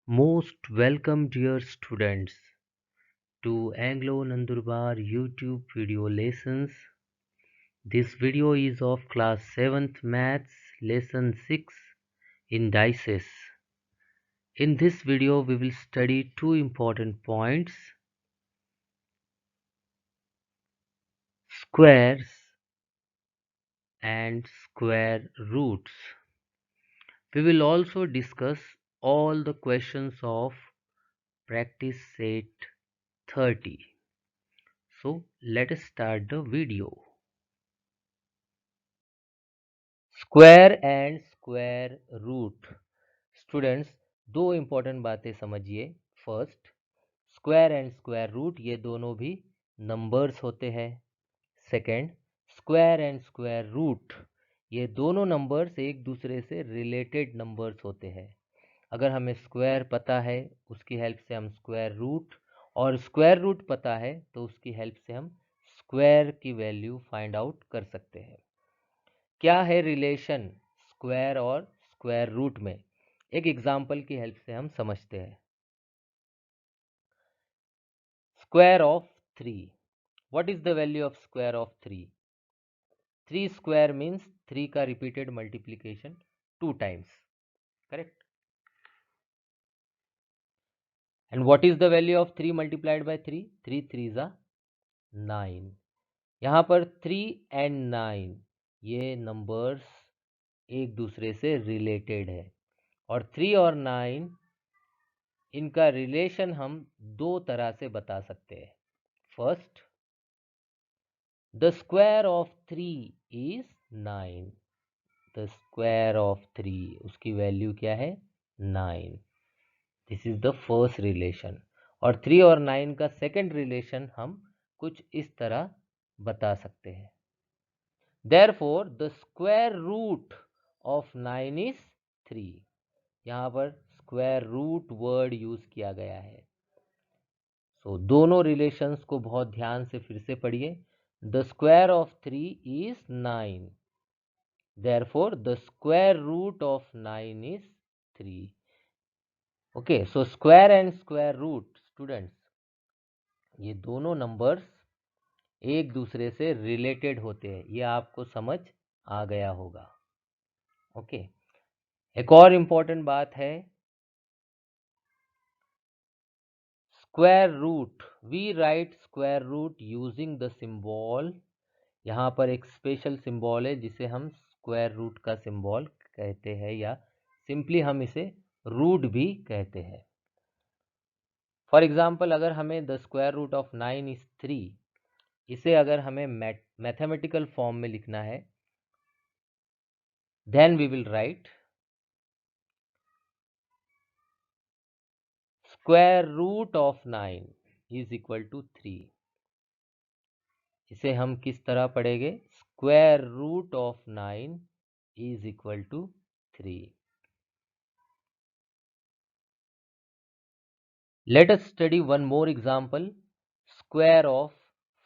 Most welcome, dear students, to Anglo Nandurbar YouTube video lessons. This video is of class 7th Maths lesson 6 indices. In this video, we will study two important points: squares and square roots. We will also discuss all the questions of practice set 30. So let us start the video. Square and square root. Students, दो important बातें समझिए। First, square and square root ये दोनों भी numbers होते हैं। Second, square and square root ये दोनों नंबर्स एक दूसरे से रिलेटेड नंबर्स होते हैं। अगर हमें स्क्वायर पता है उसकी हेल्प से हम स्क्वायर रूट, और स्क्वायर रूट पता है तो उसकी हेल्प से हम स्क्वायर की वैल्यू फाइंड आउट कर सकते हैं। क्या है रिलेशन स्क्वायर और स्क्वायर रूट में, एक एग्जांपल की हेल्प से हम समझते हैं। Square of 3, what is the value of square of 3? 3 square means 3 का repeated multiplication 2 times, correct. And what is the value of 3 multiplied by 3? 3 3 जा 9। यहाँ पर 3 एंड 9 ये नंबर्स एक दूसरे से रिलेटेड है, और 3 और 9 इनका रिलेशन हम दो तरह से बता सकते हैं। First, the square of 3 is 9। The square of 3 उसकी वैल्यू क्या है? 9। This is the first relation. और 3 और 9 का सेकंड रिलेशन हम कुछ इस तरह बता सकते हैं। Therefore the square root of 9 is 3। यहाँ पर स्क्वायर रूट वर्ड यूज किया गया है। सो दोनों रिलेशंस को बहुत ध्यान से फिर से पढ़िए। The square of 3 is 9, therefore the square root of 9 is 3। Okay, so square and square root students, ये दोनों नंबर्स एक दूसरे से रिलेटेड होते हैं, ये आपको समझ आ गया होगा। ओके, एक और इम्पॉर्टेंट बात है, square root, we write square root using the symbol. यहाँ पर एक स्पेशल सिंबल है जिसे हम स्क्वायर रूट का सिंबल कहते हैं, या सिंपली हम इसे रूट भी कहते हैं। फॉर एग्जाम्पल, अगर हमें the square root of 9 is 3, इसे अगर हमें मैथमेटिकल फॉर्म में लिखना है, then we will write square root of 9 is equal to 3। इसे हम किस तरह पढ़ेंगे? Square root of 9 is equal to 3। Let us study one more example. Square of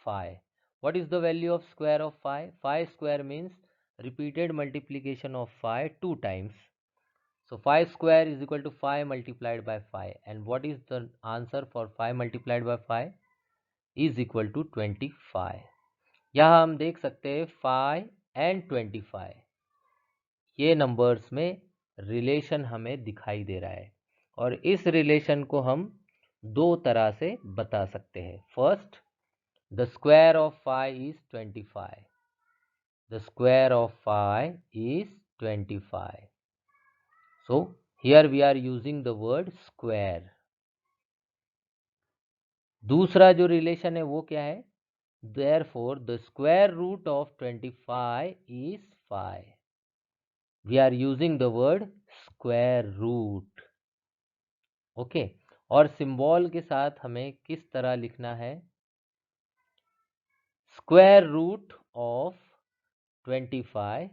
5. What is the value of square of 5? 5 square means repeated multiplication of 5 2 times. So 5 square is equal to 5 multiplied by 5. And what is the answer for 5 multiplied by 5? Is equal to 25. यहाँ हम देख सकते हैं 5 and 25 ये numbers में relation हमें दिखाई दे रहा है, और इस रिलेशन को हम दो तरह से बता सकते हैं। First, the square of 5 is 25। The square of 5 is 25। So here we are using the word square. दूसरा जो रिलेशन है वो क्या है? Therefore the square root of 25 is 5। We are using the word square root. Okay, और symbol के साथ हमें किस तरह लिखना है? Square root of 25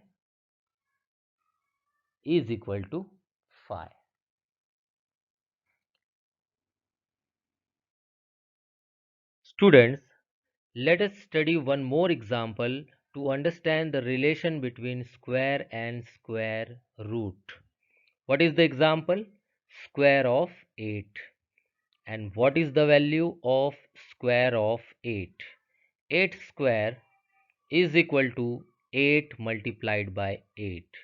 is equal to 5। Students, let us study one more example to understand the relation between square and square root. What is the example? square of 8. And what is the value of square of 8? 8 square is equal to 8 multiplied by 8.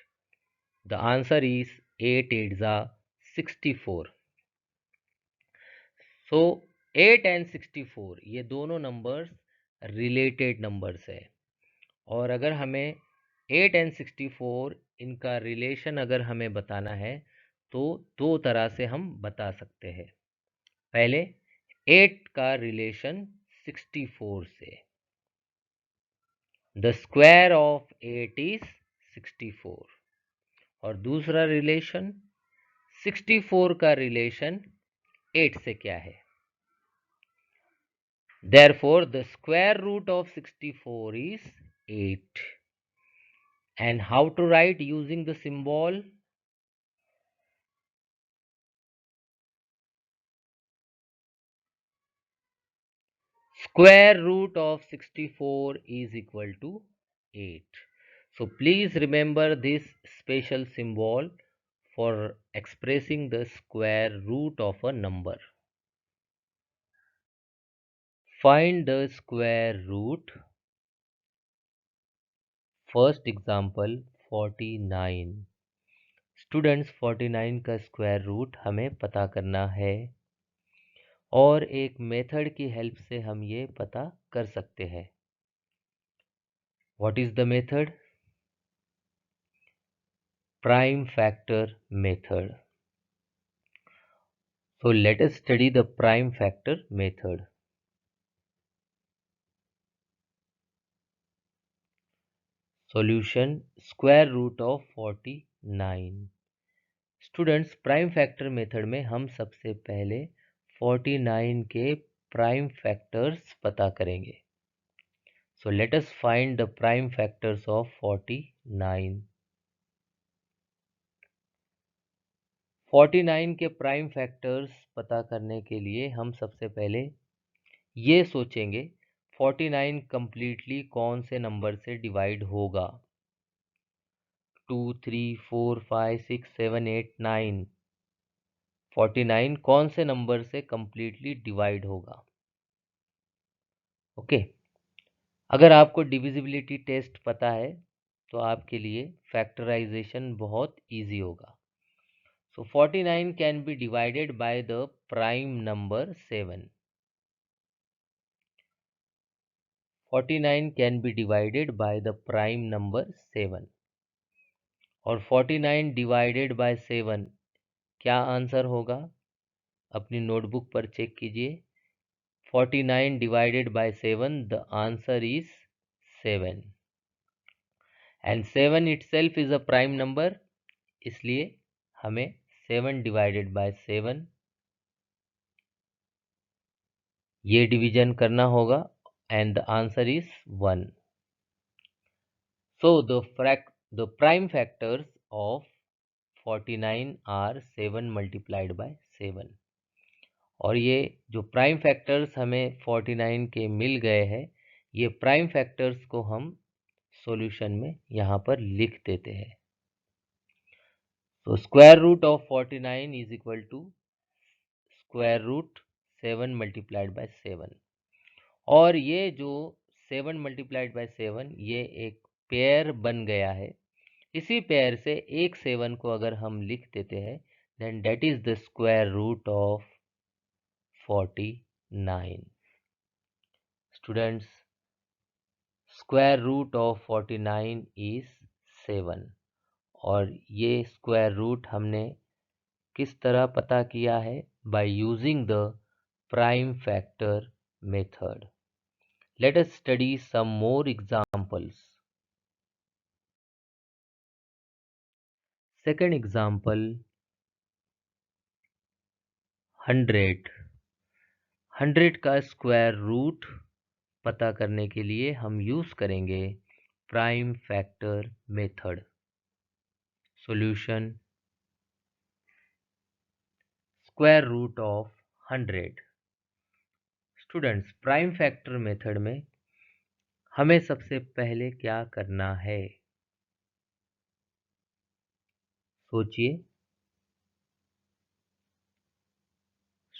The answer is 8 8s are 64. So 8 and 64 ये दोनों numbers related numbers है, और अगर हमें 8 and 64 इनका relation अगर हमें बताना है तो दो तरह से हम बता सकते हैं। पहले 8 का रिलेशन 64 से, द स्क्वायर ऑफ 8 इज 64, और दूसरा रिलेशन 64 का रिलेशन 8 से क्या है। Therefore, the square root of 64 is 8. And how to write using the symbol? Square root of 64 is equal to 8. So please remember this special symbol for expressing the square root of a number. Find the square root. First example 49. Students, 49 का square root हमें पता करना है, और एक method की help से हम ये पता कर सकते हैं। What is the method? Prime factor method. So let us study the prime factor method. Solution: square root of 49. Students, prime factor method में हम सबसे पहले 49 के प्राइम फैक्टर्स पता करेंगे. So let us find the prime factors of 49. 49 के prime factors पता करने के लिए हम सबसे पहले ये सोचेंगे 49 कंप्लीटली कौन से नंबर से डिवाइड होगा. 2 3 4 5 6 7 8 9. 49 कौन से नंबर से कंप्लीटली डिवाइड होगा. ओके, अगर आपको डिविजिबिलिटी टेस्ट पता है तो आपके लिए फैक्टराइजेशन बहुत इजी होगा. So 49 can be divided by the prime number 7. 49 can be divided by the prime number 7. और 49 डिवाइडेड बाय 7 क्या आंसर होगा? अपनी नोटबुक पर चेक कीजिए. 49 divided by 7, the answer is 7. And 7 itself is a prime number, इसलिए हमें 7 divided by 7 ये division करना होगा, and the answer is 1. So the prime factors of 49 are 7 multiplied by 7. और ये जो प्राइम फैक्टर्स हमें 49 के मिल गए हैं, ये प्राइम फैक्टर्स को हम सॉल्यूशन में यहाँ पर लिख देते हैं. तो square root of 49 is equal to square root 7 multiplied by 7. और ये जो 7 मल्टीप्लाइड बाय 7 ये एक पेयर बन गया है. इसी पेयर से एक 7 को अगर हम लिख देते हैं, then that is the square root of 49. Students, square root of 49 is 7. और ये स्क्वायर रूट हमने किस तरह पता किया है? By using the prime factor method. Let us study some more examples. Second example 100. 100 का स्क्वायर रूट पता करने के लिए हम यूज करेंगे prime factor method. Solution: square root of 100. Students, prime factor method में हमें सबसे पहले क्या करना है? सोचिए.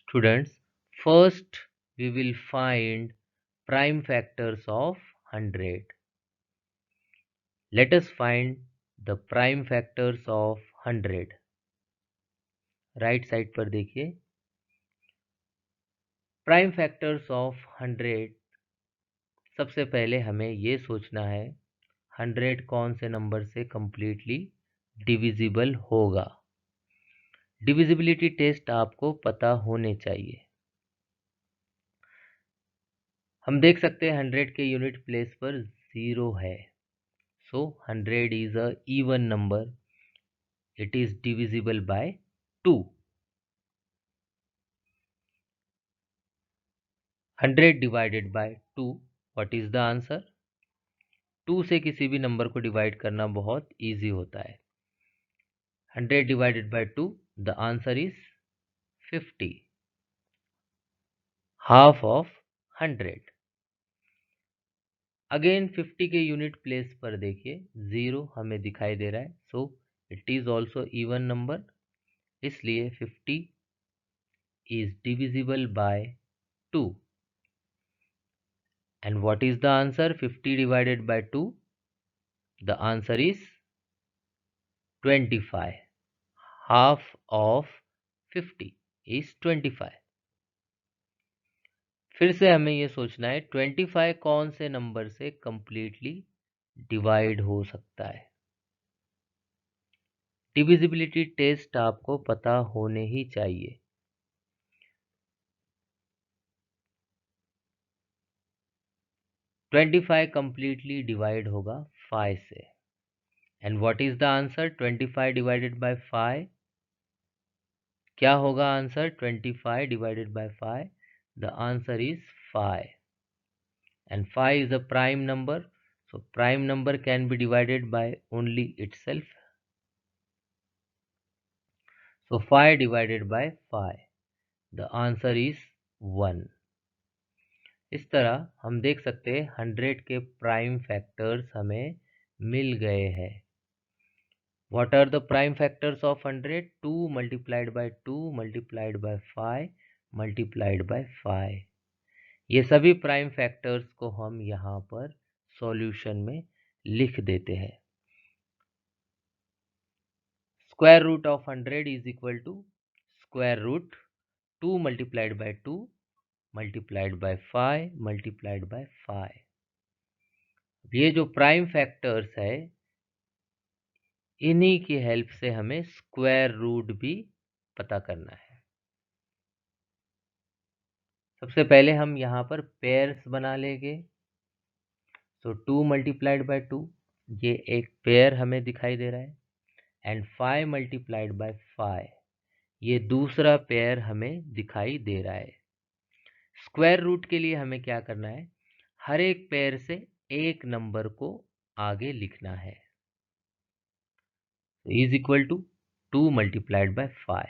Students, first we will find prime factors of 100. Let us find the prime factors of 100. Right side पर देखिए, प्राइम फैक्टर्स ऑफ 100। सबसे पहले हमें ये सोचना है 100 कौन से नंबर से कंप्लीटली डिविजिबल होगा। डिविजिबिलिटी टेस्ट आपको पता होने चाहिए। हम देख सकते हैं 100 के यूनिट प्लेस पर 0 है, सो 100 is a even number, it is divisible by 2। 100 divided by 2, what is the answer? 2 से किसी भी नंबर को डिवाइड करना बहुत इजी होता है। 100 divided by 2, the answer is 50, half of 100। Again 50 के यूनिट प्लेस पर देखिए 0 हमें दिखाई दे रहा है, so it is also even number, इसलिए 50 is divisible by 2। And what is the answer? 50 divided by 2, the answer is 25, half of 50 is 25। फिर से हमें ये सोचना है 25 कौन से नंबर से कंप्लीटली डिवाइड हो सकता है। डिविजिबिलिटी टेस्ट आपको पता होने ही चाहिए। ट्वेंटी फाइव कंप्लीटली डिवाइड होगा 5 से। And what is the answer? 25 divided by 5, क्या होगा answer? 25 divided by 5, the answer is 5। And 5 is a prime number, so prime number can be divided by only itself, so 5 divided by 5, the answer is 1। इस तरह हम देख सकते हैं 100 के prime factors हमें मिल गए हैं। What are the prime factors of 100? 2 multiplied by 2 multiplied by 5 multiplied by 5। ये सभी प्राइम फैक्टर्स को हम यहाँ पर सॉल्यूशन में लिख देते हैं। Square root of 100 is equal to square root 2 multiplied by 2 multiplied by 5 multiplied by 5। ये जो प्राइम फैक्टर्स है इन्हीं की हेल्प से हमें स्क्वायर रूट भी पता करना है। सबसे पहले हम यहाँ पर पेयर्स बना लेंगे, सो 2 multiplied by 2, ये एक पेयर हमें दिखाई दे रहा है, एंड 5 multiplied by 5, ये दूसरा पेयर हमें दिखाई दे रहा है। स्क्वायर रूट के लिए हमें क्या करना है? हर एक पेयर से एक नंबर को आगे लिखना है, is equal to 2 multiplied by 5।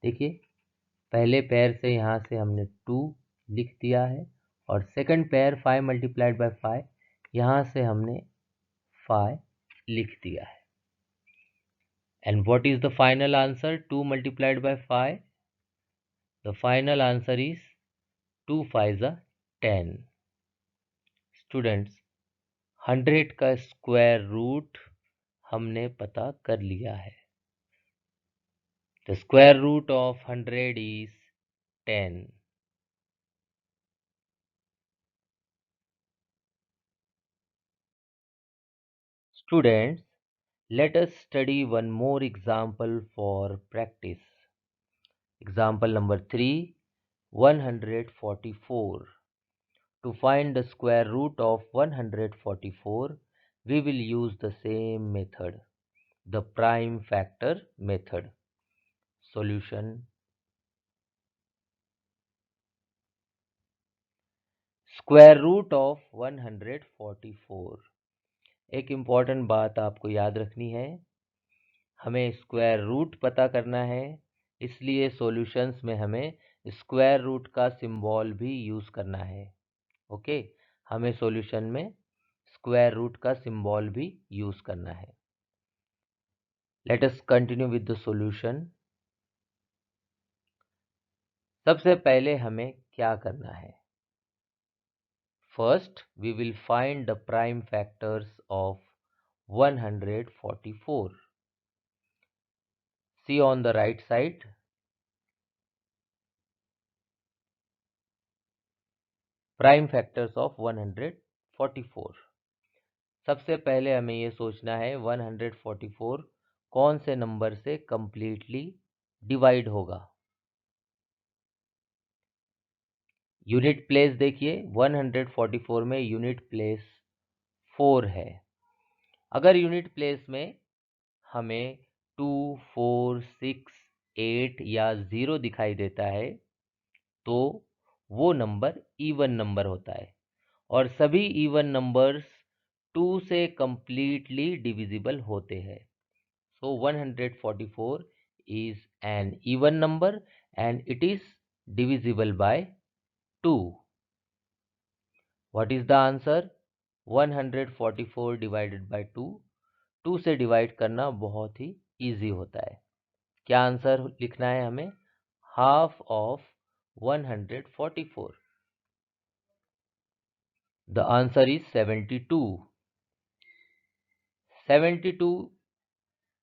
देखिए पहले पेयर से यहाँ से हमने 2 लिख दिया है, और सेकंड पेयर 5 multiplied by 5, यहाँ से हमने 5 लिख दिया है। And what is the final answer? 2 multiplied by 5, the final answer is 2 5 10। Students, 100 का स्क्वायर रूट हमने पता कर लिया है। The square root of 100 is 10। Students, let us study one more example for practice. Example number 3, 144. To find the square root of 144, we will use the same method, the prime factor method. Solution. Square root of 144. एक important बात आपको याद रखनी है, हमें square root पता करना है, इसलिए सॉल्यूशंस में हमें स्क्वायर रूट का सिंबल भी यूज़ करना है। ओके, हमें सॉल्यूशन में स्क्वायर रूट का सिंबल भी यूज़ करना है। Let us continue with the solution. सबसे पहले हमें क्या करना है? First we will find the prime factors of 144. See on the right side. Prime factors of 144. सबसे पहले हमें ये सोचना है 144 कौन से नंबर से कंप्लीटली डिवाइड होगा। यूनिट प्लेस देखिए 144 में यूनिट प्लेस 4 है। अगर यूनिट प्लेस में हमें 2, 4, 6, 8 या 0 दिखाई देता है तो वो नंबर इवन नंबर होता है और सभी इवन नंबर्स 2 से completely divisible होते हैं। So 144 is an even number and it is divisible by 2. What is the answer? 144 divided by 2. 2 से डिवाइड करना बहुत ही इजी होता है। क्या आंसर लिखना है हमें? Half of 144. The answer is 72. 72,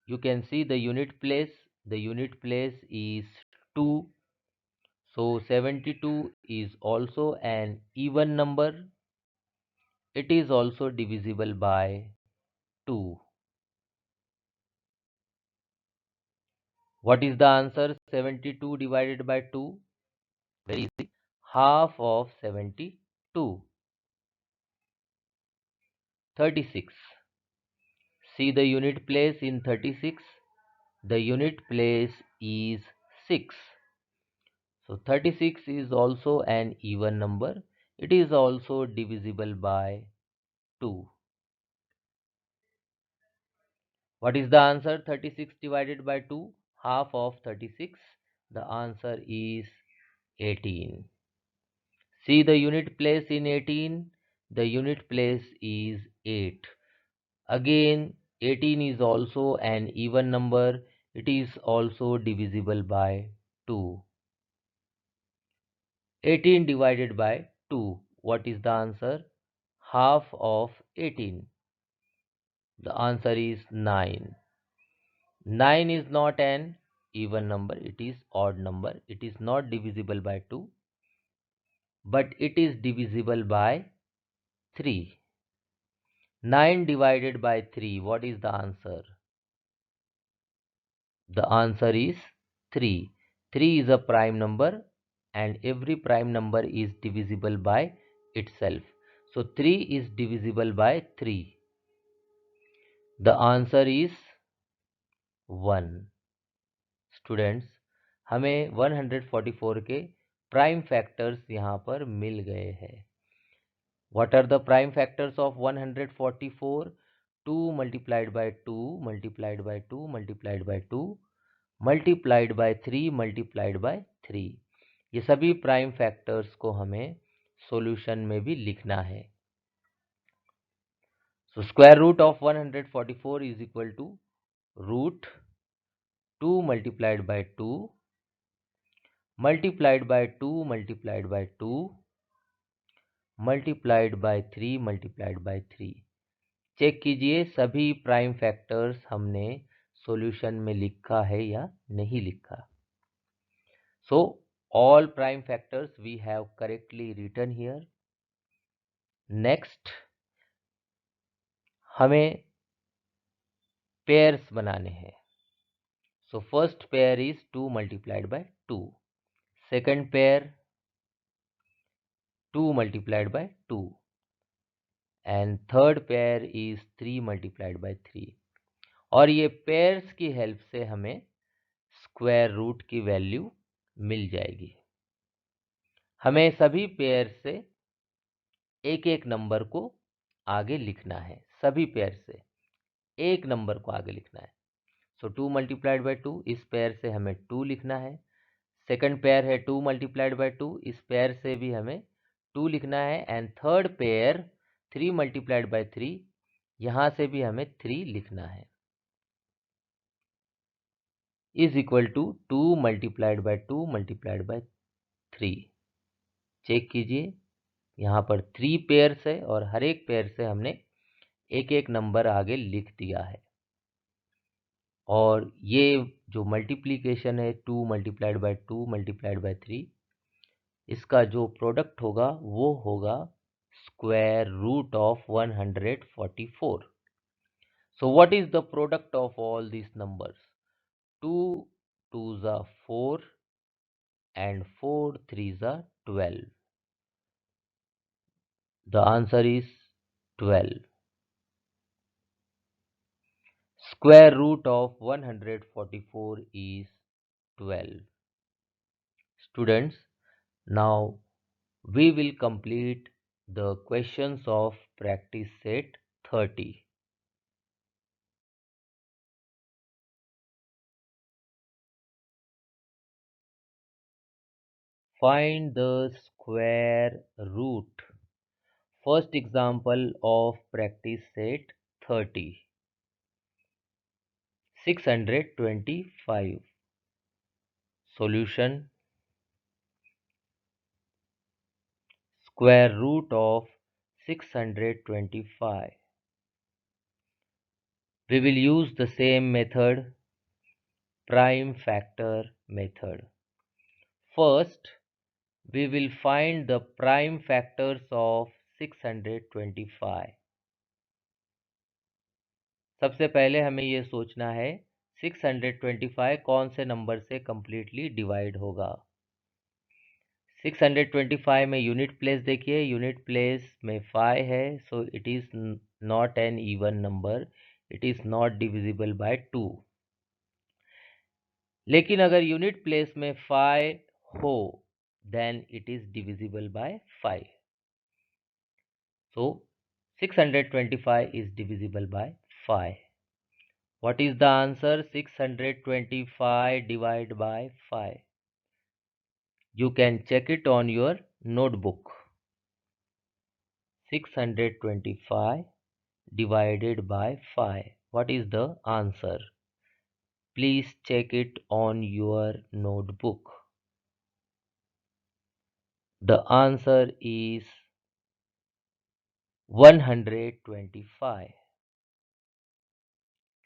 you can see the unit place. The unit place is 2. So 72 is also an even number. It is also divisible by 2. What is the answer? 72 divided by 2? Very easy. Half of 72. 36. See the unit place in 36. The unit place is 6. So 36 is also an even number. It is also divisible by 2. What is the answer? 36 divided by 2? Half of 36. The answer is 18. See the unit place in 18. The unit place is 8. Again, 18 is also an even number. It is also divisible by 2. 18 divided by 2. What is the answer? Half of 18. The answer is 9. 9 is not an even number. It is odd number. It is not divisible by 2. But it is divisible by 3. 9 divided by 3. What is the answer? The answer is 3. 3 is a prime number and every prime number is divisible by itself. So 3 is divisible by 3. The answer is 1. Students, हमें 144 के prime factors यहाँ पर मिल गए हैं। What are the prime factors of 144? 2 multiplied by 2 multiplied by 2 multiplied by 2 multiplied by 3 multiplied by 3. ये सभी prime factors को हमें सॉल्यूशन में भी लिखना है। So square root of 144 is equal to root 2 multiplied by 2 multiplied by 2 multiplied by 2 multiplied by 3 multiplied by 3. Check कीजिए सभी प्राइम फैक्टर्स हमने सॉल्यूशन में लिखा है या नहीं लिखा। So all prime factors we have correctly written here. Next हमें पेयर्स बनाने हैं। So first pair is 2 multiplied by 2. Second pair 2 multiplied by 2. And third pair is 3 multiplied by 3. और ये पेयर्स की हेल्प से हमें स्क्वायर रूट की value मिल जाएगी। हमें सभी पेयर से एक एक नंबर को आगे लिखना है। सभी पेयर से एक नंबर को आगे लिखना है। सो 2 multiplied by 2, इस पेयर से हमें 2 लिखना है। सेकंड पेयर है 2 multiplied by 2, इस पेयर से भी हमें 2 लिखना है। And third pair 3 multiplied by 3, यहाँ से भी हमें 3 लिखना है। Is equal to 2 multiplied by 2 multiplied by 3। Check कीजिए, यहाँ पर 3 पेयर्स है और हर एक पेयर से हमने एक एक नंबर आगे लिख दिया है। और ये जो मल्टीप्लिकेशन है 2 मल्टीप्लाइड बाय 2 मल्टीप्लाइड बाय 3, इसका जो प्रोडक्ट होगा वो होगा square root of 144। So what is the product of all these numbers? 2 2s are 4 and 4 3s are 12. The answer is 12. Square root of 144 is 12. Students, now we will complete the questions of practice set 30. Find the square root. First example of practice set 30. 625. Solution: square root of 625. We will use the same method, prime factor method. First, we will find the prime factors of 625. सबसे पहले हमें ये सोचना है 625 कौन से number से completely divide होगा। 625 में यूनिट प्लेस देखिए, यूनिट प्लेस में 5 है, so it is not an even number, it is not divisible by 2। लेकिन अगर यूनिट प्लेस में 5 हो then it is divisible by 5। So 625 is divisible by 5. What is the answer? 625 divided by 5. You can check it on your notebook. 625 divided by 5. What is the answer? Please check it on your notebook. The answer is 125.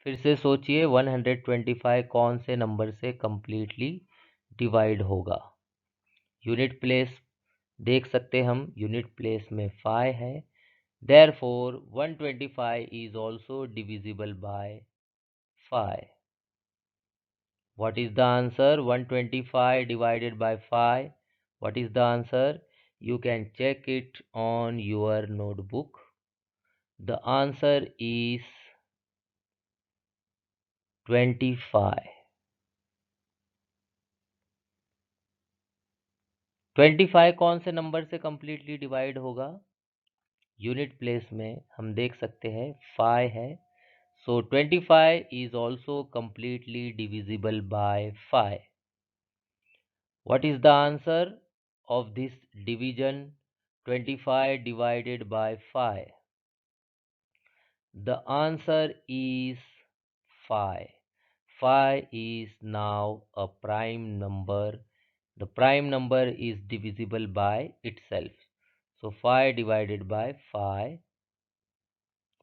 फिर से सोचिए 125 कौन से number से completely divide होगा। Unit place देख सकते हम, यूनिट प्लेस में 5 है, therefore 125 is also divisible by 5. What is the answer? 125 divided by 5. What is the answer? You can check it on your notebook. The answer is 25. 25 कौन से number से completely divide होगा? Unit place में हम देख सकते हैं 5 है, सो 25 is also completely divisible by 5. What is the answer of this division 25 divided by 5? The answer is 5. 5 is now a prime number. The prime number is divisible by itself. So 5 divided by 5.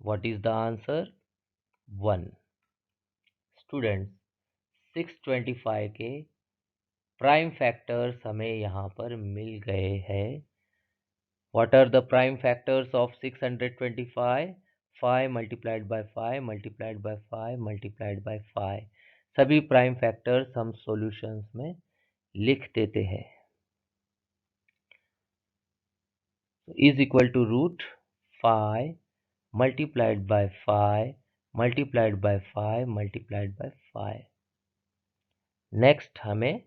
What is the answer? 1. Students, 625 के prime factors हमें यहाँ पर मिल गए हैं। What are the prime factors of 625? 5 multiplied by 5 multiplied by 5 multiplied by 5. सभी prime factors हम solutions में लिख देते हैं। Is equal to root 5 multiplied by 5 multiplied by 5 multiplied by 5. Next हमें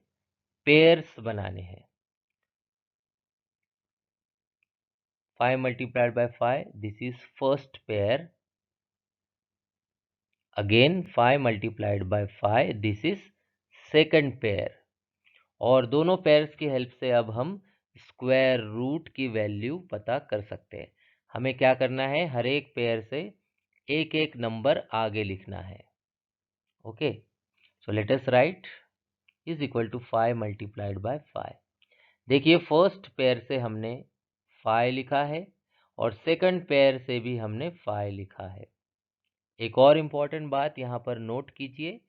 पेयर्स बनाने हैं। 5 multiplied by 5, this is first pair. Again 5 multiplied by 5, this is second pair. और दोनों पेयर्स की हेल्प से अब हम स्क्वायर रूट की वैल्यू पता कर सकते हैं। हमें क्या करना है, हर एक पेयर से एक एक नंबर आगे लिखना है। Okay, so let us write is equal to 5 multiplied by 5. देखिए फर्स्ट पेयर से हमने 5 लिखा है और सेकंड पेयर से भी हमने 5 लिखा है। एक और इम्पॉर्टेंट बात यहाँ पर नोट कीजिए,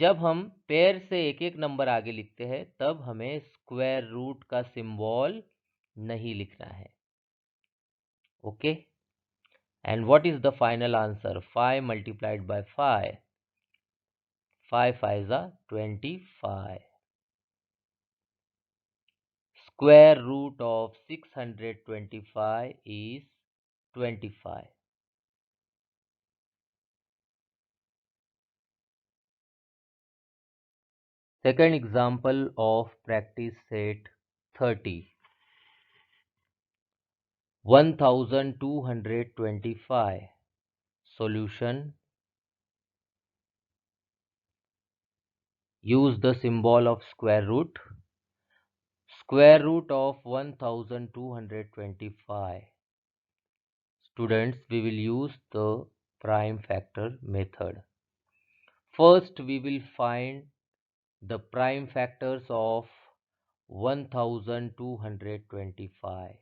जब हम पेयर से एक एक नंबर आगे लिखते हैं तब हमें स्क्वायर रूट का सिंबल नहीं लिखना है। Okay, and what is the final answer? 5 multiplied by 5, 5 5 is 25. Square root of 625 is 25. Second example of practice set 30. 1225. Solution. Use the symbol of square root. Square root of 1225. Students, we will use the prime factor method. First, we will find the prime factors of 1225.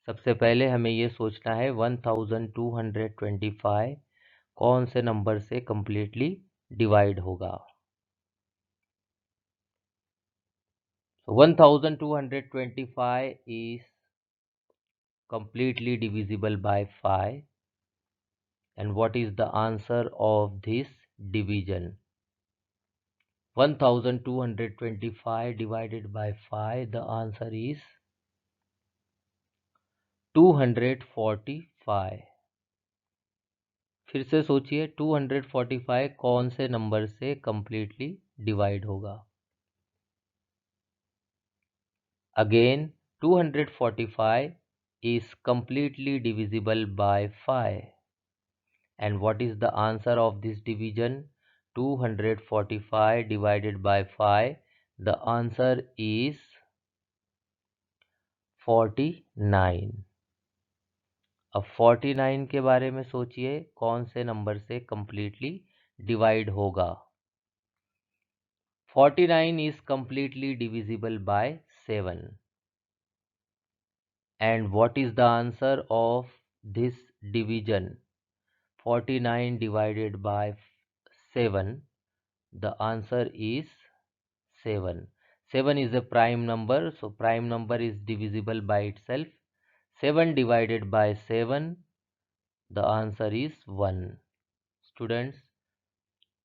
सबसे पहले हमें ये सोचना है 1225 कौन से number से completely divide होगा। 1225 is completely divisible by 5. And what is the answer of this division? 1225 divided by 5, the answer is 245. फिर से सोचिए 245 कौन से नंबर से कंप्लीटली डिवाइड होगा। Again 245 is completely divisible by 5. And what is the answer of this division? 245 divided by 5, the answer is 49. अब 49 के बारे में सोचिए कौन से नंबर से कंप्लीटली डिवाइड होगा। 49 is completely divisible by 7. And what is the answer of this division? 49 divided by 7, the answer is 7. 7 is a prime number, so prime number is divisible by itself. 7 divided by 7, the answer is 1. Students,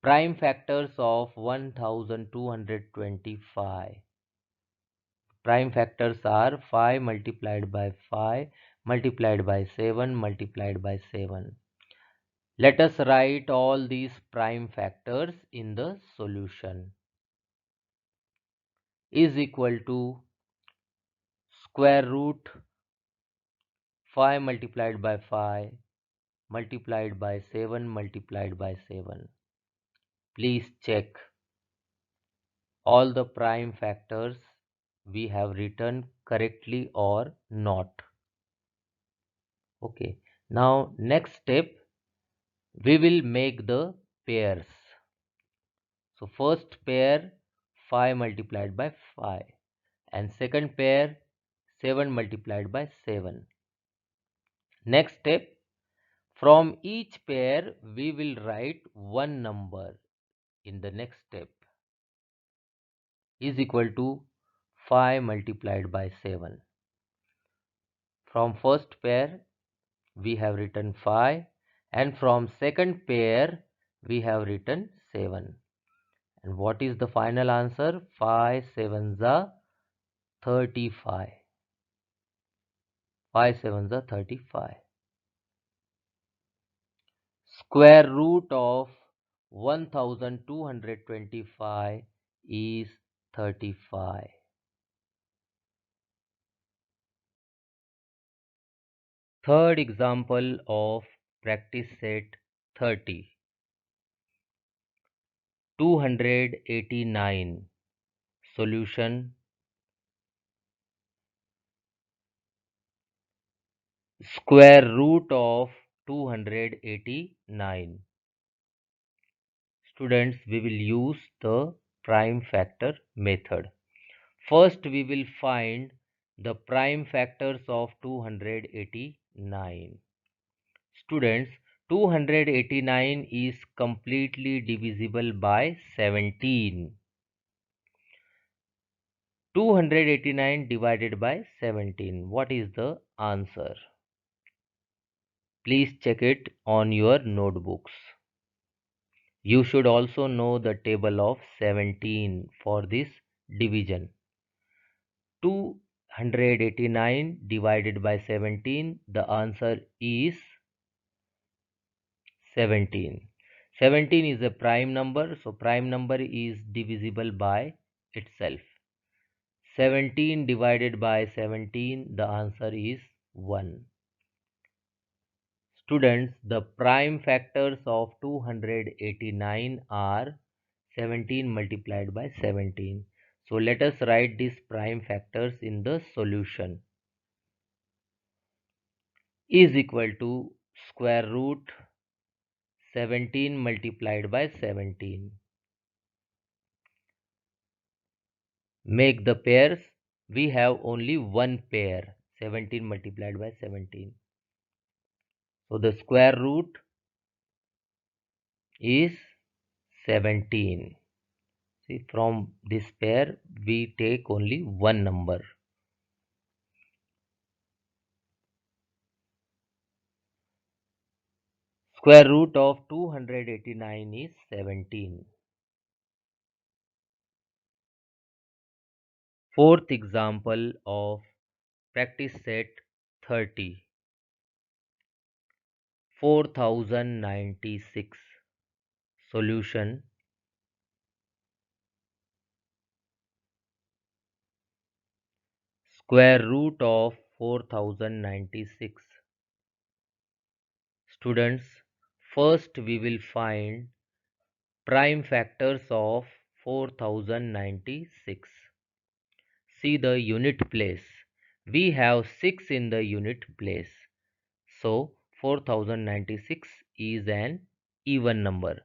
prime factors of 1225. Prime factors are 5 multiplied by 5 multiplied by 7 multiplied by 7. Let us write all these prime factors in the solution. Is equal to square root 5 multiplied by 5 multiplied by 7 multiplied by 7. Please check all the prime factors we have written correctly or not. Okay, now next step, we will make the pairs. So first pair 5 multiplied by 5 and second pair 7 multiplied by 7. Next step, from each pair we will write one number in the next step is equal to 5 multiplied by 7. From first pair we have written 5 and from second pair we have written 7. And what is the final answer? 5 sevens are 35. 5 sevens are 35. Square root of 1225 is 35. Third example of practice set 30. 289. Solution. Square root of 289. Students, we will use the prime factor method. First, we will find the prime factors of 289. Students, 289 is completely divisible by 17. 289 divided by 17. What is the answer? Please check it on your notebooks. You should also know the table of 17 for this division. 289 divided by 17, the answer is 17. 17 is a prime number, so prime number is divisible by itself. 17 divided by 17, the answer is 1. Students, the prime factors of 289 are 17 multiplied by 17. So let us write these prime factors in the solution. Is equal to square root 17 multiplied by 17. Make the pairs. We have only one pair, 17 multiplied by 17. So the square root is 17. See, from this pair we take only one number. Square root of 289 is 17. Fourth example of practice set 30. 4096. Solution. Square root of 4096. Students, first we will find prime factors of 4096. See the unit place. We have 6 in the unit place. So 4096 is an even number.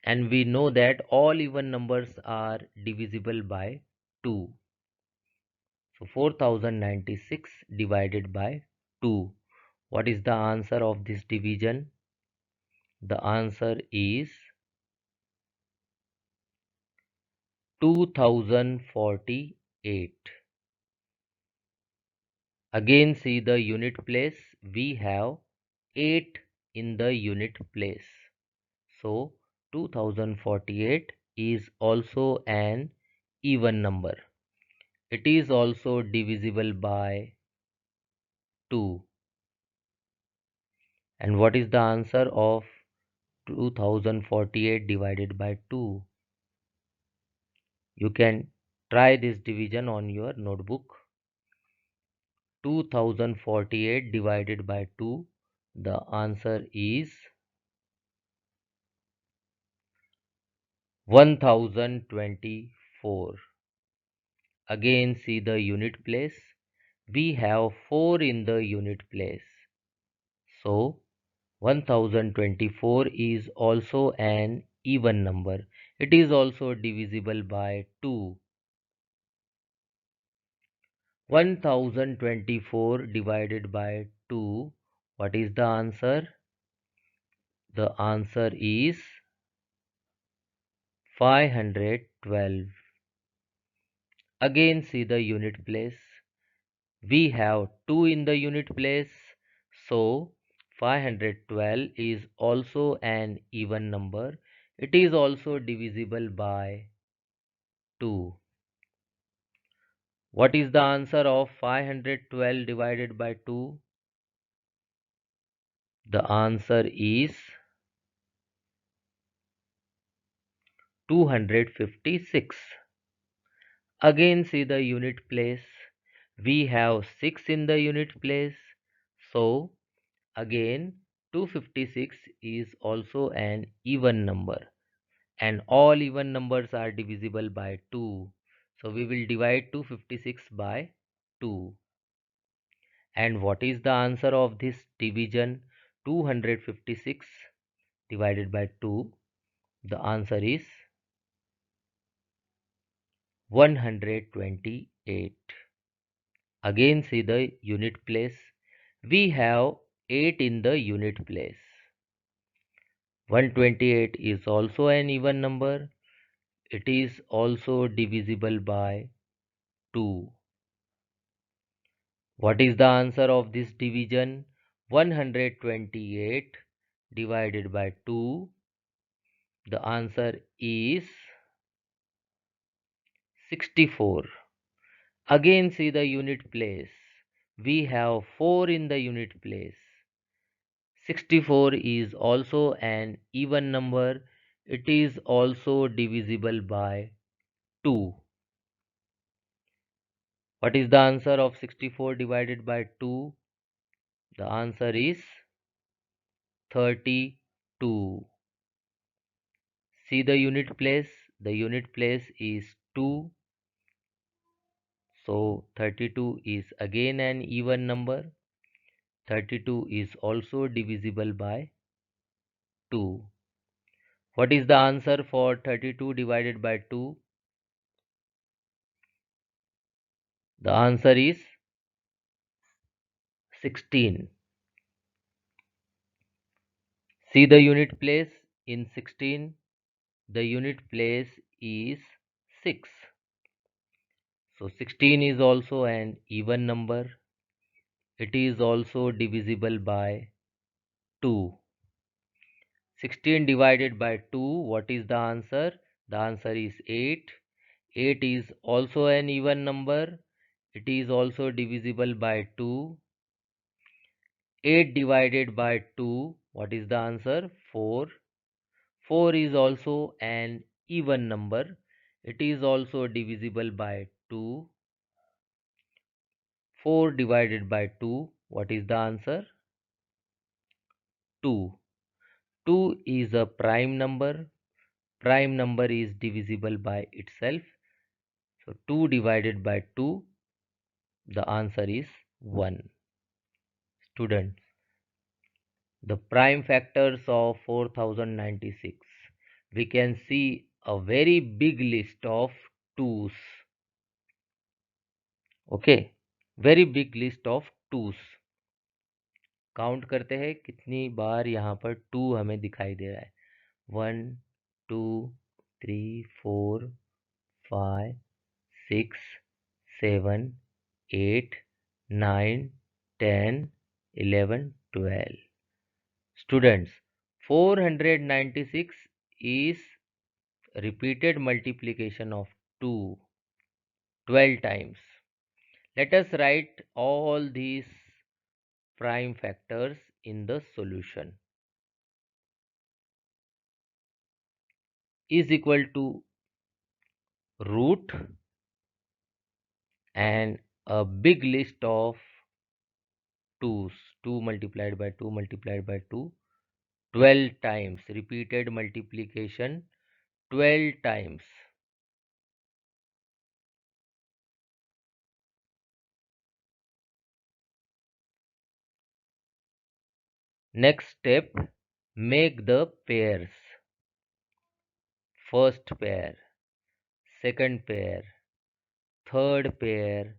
And we know that all even numbers are divisible by 2. So 4096 divided by 2. What is the answer of this division? The answer is 2048. Again see the unit place. We have 8 in the unit place. So 2048 is also an even number. It is also divisible by 2. And what is the answer of 2048 divided by 2? You can try this division on your notebook. 2048 divided by 2. The answer is 1024. Again see the unit place. We have 4 in the unit place. So 1024 is also an even number. It is also divisible by 2. 1024 divided by 2. What is the answer? The answer is 512. Again see the unit place. We have 2 in the unit place. So 512 is also an even number. It is also divisible by 2. What is the answer of 512 divided by 2? The answer is 256. Again see the unit place. We have 6 in the unit place. So again 256 is also an even number. And all even numbers are divisible by 2. So we will divide 256 by 2. And what is the answer of this division? 256 divided by 2. The answer is 128. Again see the unit place. We have 8 in the unit place. 128 is also an even number. It is also divisible by 2. What is the answer of this division? 128 divided by 2. The answer is 64. Again see the unit place. We have 4 in the unit place. 64 is also an even number. It is also divisible by 2. What is the answer of 64 divided by 2? The answer is 32. See the unit place. The unit place is 2. So 32 is again an even number. 32 is also divisible by 2. What is the answer for 32 divided by 2? The answer is 16. See the unit place in 16. The unit place is 6. So 16 is also an even number. It is also divisible by 2. 16 divided by 2, what is the answer? The answer is 8. 8 is also an even number. It is also divisible by 2. 8 divided by 2, what is the answer? 4. 4 is also an even number. It is also divisible by 2. 4 divided by 2, what is the answer? 2. 2 is a prime number. Prime number is divisible by itself. So 2 divided by 2, the answer is 1. Students, the prime factors of 4096. We can see a very big list of 2's. Okay, very big list of 2's. Count करते हैं कितनी बार यहाँ पर 2 हमें दिखाई दे रहा है. 1, 2, 3, 4, 5, 6, 7, 8, 9, 10, 11, 12. Students, 496 is repeated multiplication of 2 12 times. Let us write all these prime factors in the solution. Is equal to root and a big list of 2's. 2 multiplied by 2 multiplied by 2. 12 times. Repeated multiplication 12 times. Next step, make the pairs. First pair, second pair, third pair,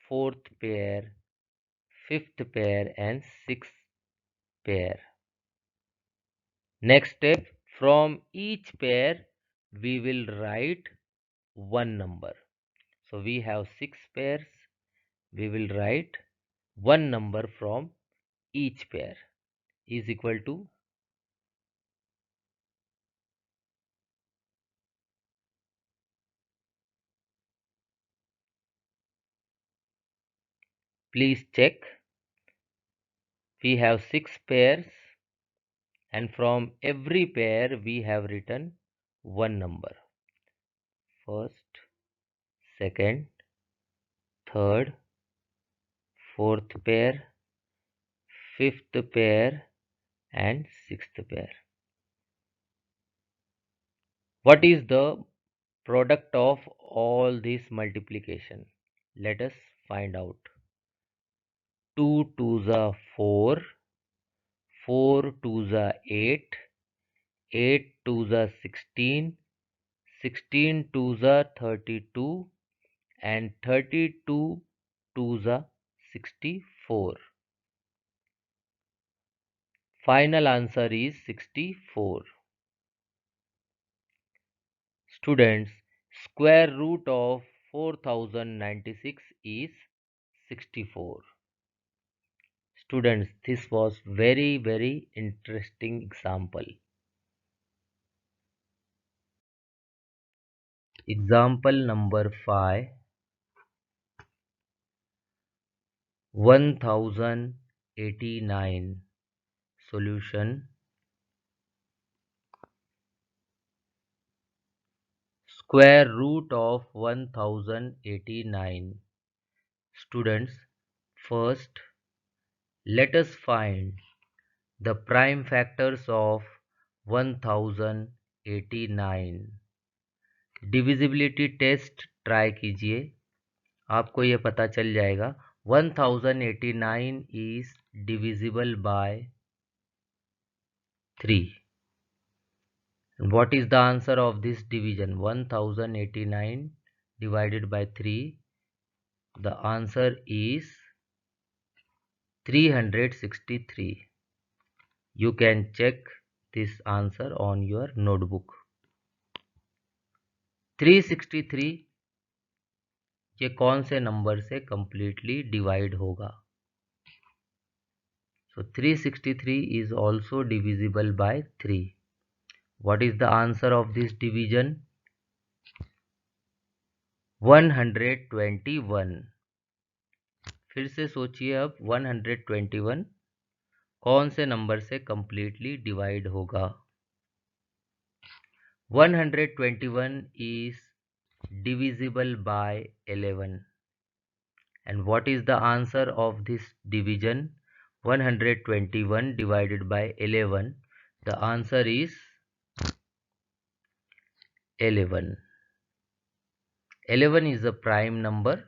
fourth pair, fifth pair and sixth pair. Next step, from each pair we will write one number. So we have 6 pairs. We will write one number from each pair is equal to, please check, we have 6 pairs and from every pair we have written one number. First, second, third, fourth pair, fifth pair and sixth pair. What is the product of all this multiplication? Let us find out. 2 2s are 4, 4 2s are 8, 8 2s are 16, 16 twos are 32 and 32 twos are 64. Final answer is 64. Students, square root of 4096 is 64. Students, this was very interesting example. Example number 5. 1089. Solution. Square root of 1089. Students, first let us find the prime factors of 1089. Divisibility test try कीजिए, आपको ये पता चल जाएगा 1089 is divisible by 3. What is the answer of this division? 1089 divided by 3. The answer is 363. You can check this answer on your notebook. 363 ये कौन से number से completely divide होगा? So 363 is also divisible by 3. What is the answer of this division? 121. फिर से सोचिए अब 121 कौन से नंबर से completely divide होगा? 121 is divisible by 11. And what is the answer of this division? 121 divided by 11. The answer is 11. 11 is a prime number.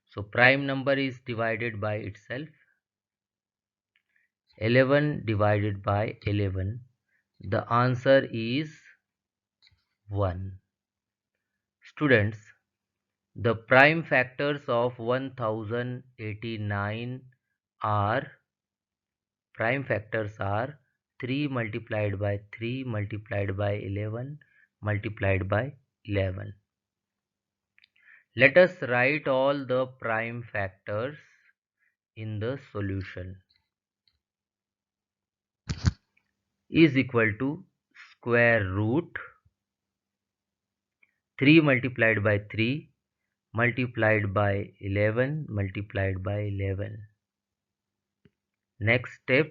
So prime number is divided by itself. 11 divided by 11. The answer is 1. Students, the prime factors of 1089 are 3 multiplied by 3 multiplied by 11 multiplied by 11. Let us write all the prime factors in the solution. Is equal to square root 3 multiplied by 3 multiplied by 11 multiplied by 11. Next step,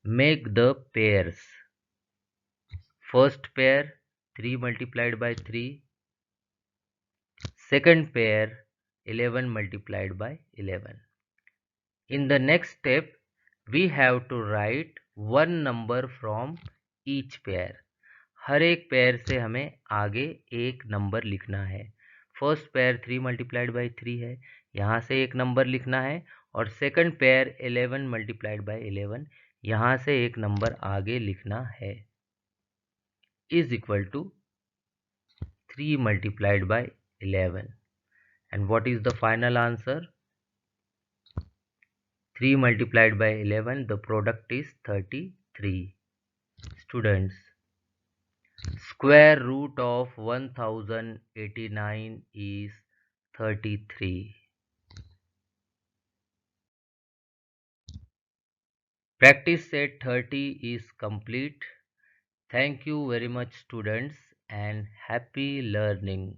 make the pairs. First pair 3 multiplied by 3. Second pair 11 multiplied by 11. In the next step, we have to write one number from each pair. हर एक pair से हमें आगे एक number लिखना है. First pair 3 multiplied by 3 है, यहाँ से एक नंबर लिखना है. और सेकंड पेयर 11 मल्टीप्लाइड बाई 11, यहाँ से एक नंबर आगे लिखना है. Is equal to 3 multiplied by 11. And what is the final answer? 3 multiplied by 11, the product is 33. Students, square root of 1089 is 33. Practice set 30 is complete. Thank you very much, students, and happy learning.